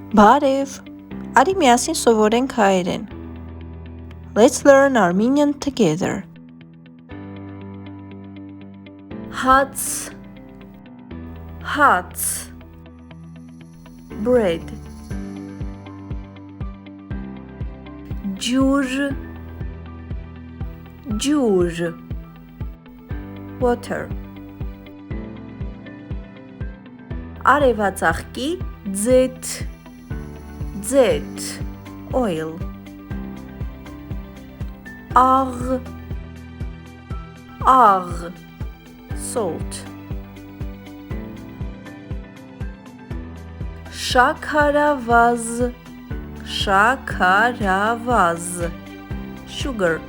Բարև, արի միասին սովորենք հայերեն. Let's learn Armenian together. Hats, bread. Ջուր, water. Արևածաղկի ձեթ, oil. Աղ, salt. Շաքարավազ, sugar.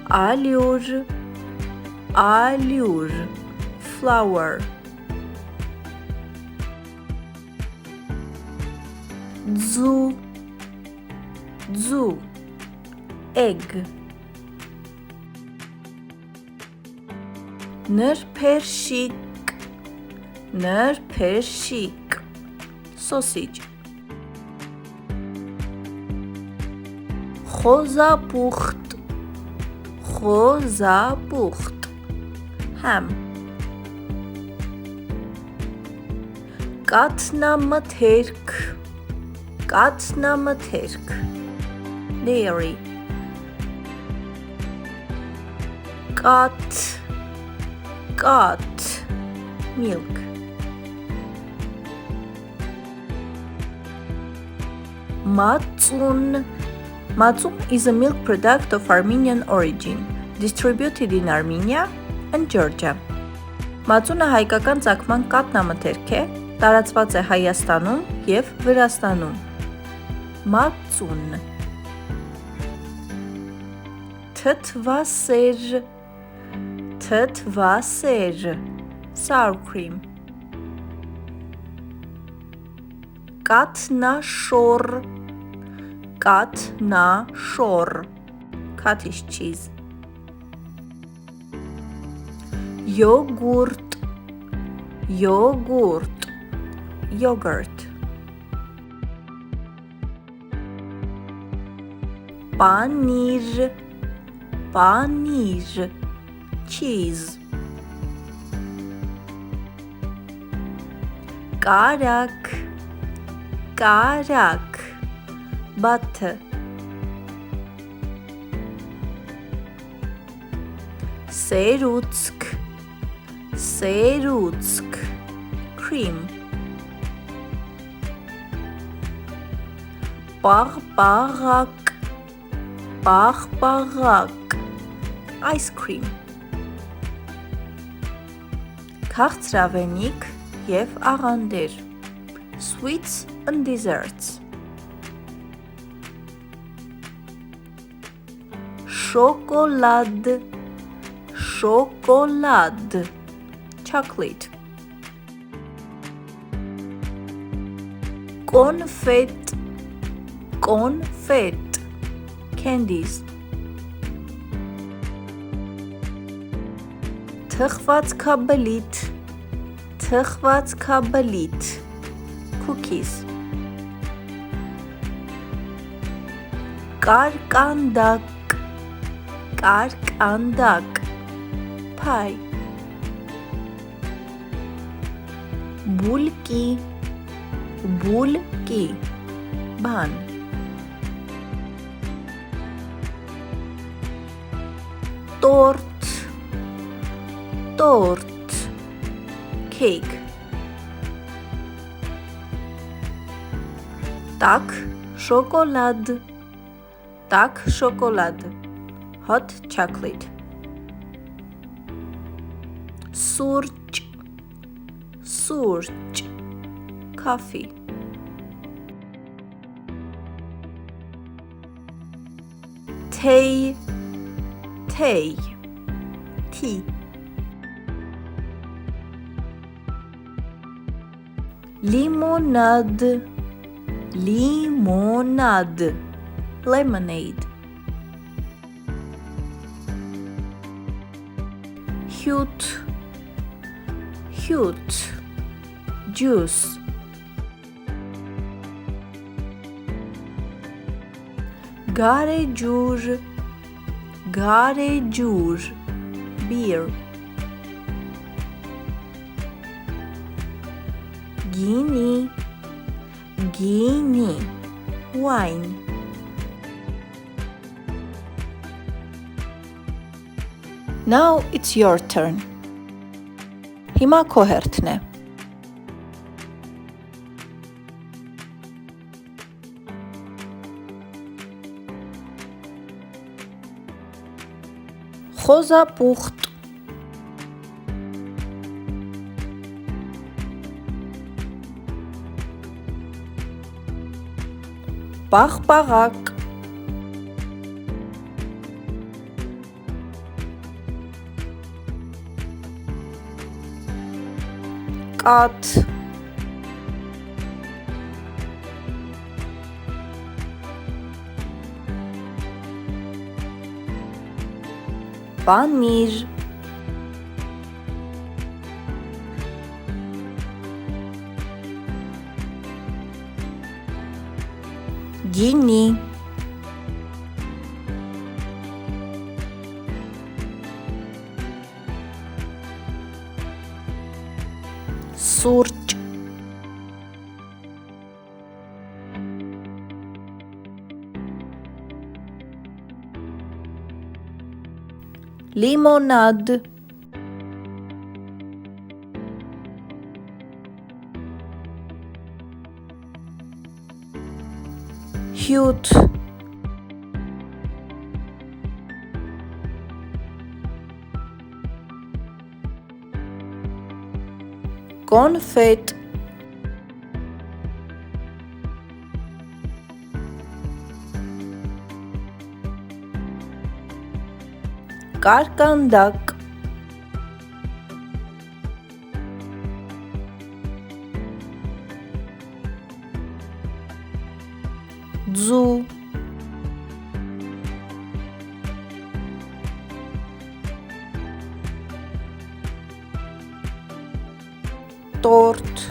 Ալյուր, flour. Ձու, egg. Նրբերշիկ, sausage. խոզապուխտ, ham. Կաթնամթերք, dairy. Կաթ, milk. Matzun is a milk product of Armenian origin, distributed in Armenia and Georgia. Matzունը հայկական ծագման կաթնամթերք է, տարածված է Հայաստանում և Վրաստանում. Matzun. Թթվասեր, sour cream. Կաթնաշոր, cottage cheese. Yogurt, yogurt. Paneer, cheese. Karak, butter. Serutsk, cream. Պաղպաղակ, ice cream. Քաղցրավենիք և աղանդեր, sweets and desserts. Շոկոլադ, chocolate. Confet, candies. Թխվածքաբլիթ, cookies. Կարկանդակ, pie. Բուլկի, bun. Tort, cake. Tak şokolad, hot chocolate. Surç, coffee. Tea, tea. Limonade, lemonade. Hute, juice. Garejur, garejur, beer. Gini, gini, wine. Now it's your turn. Հիմա քո հերթն է։ Խոզապուխտ, պաղպաղակ, կաթ, պանիր, գինի, սուրճ, լիմոնադ, հյութ, կոնֆետ, կարկանդակ, ձու, տորտ,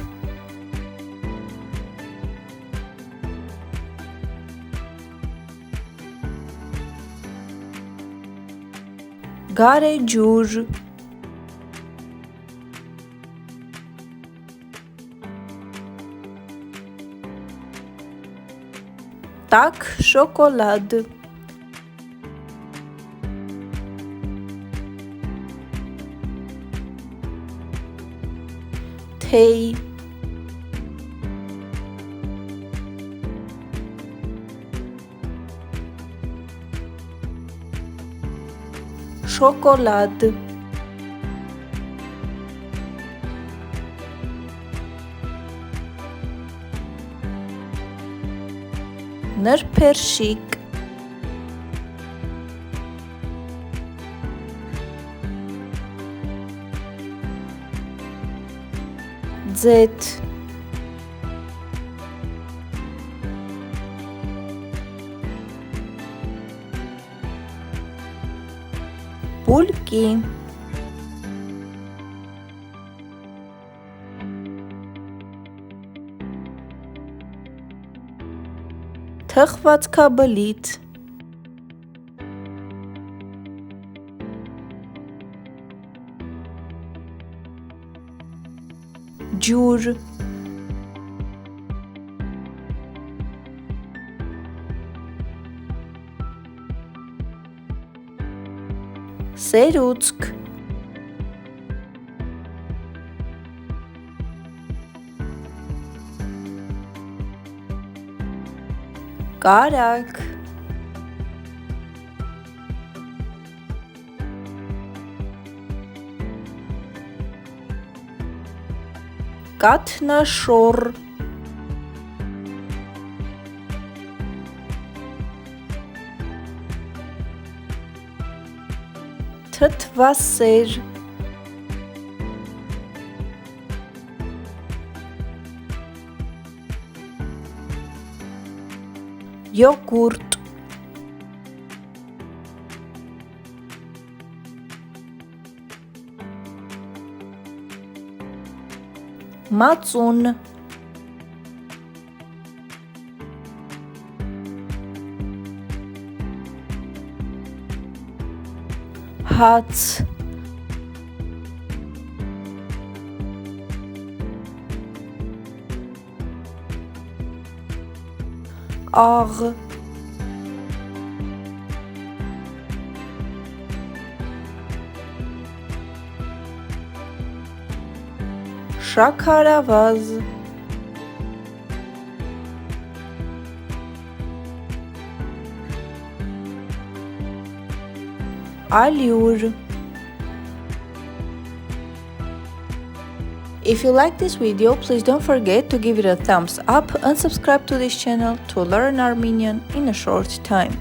գարեջուր, տաք շոկոլադ, թեյ, շոկոլադ, նրբերշիկ, ձեթ, պուլկի, թխվածքաբլիթ, ջուր, սերուցք, կարակ, կաթնաշոռ, թթվասեր, յոգուրտ, Մածուն, հաց, աղ, շաքարավազ, ալյուր. If you like this video, please don't forget to give it a thumbs up and subscribe to this channel to learn Armenian in a short time.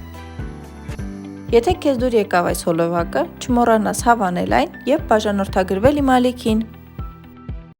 Եթե քեզ դուր եկավ այս հոլովակը, չմոռանաս հավանել այն եւ բաժանորդագրվել իմ ալիքին։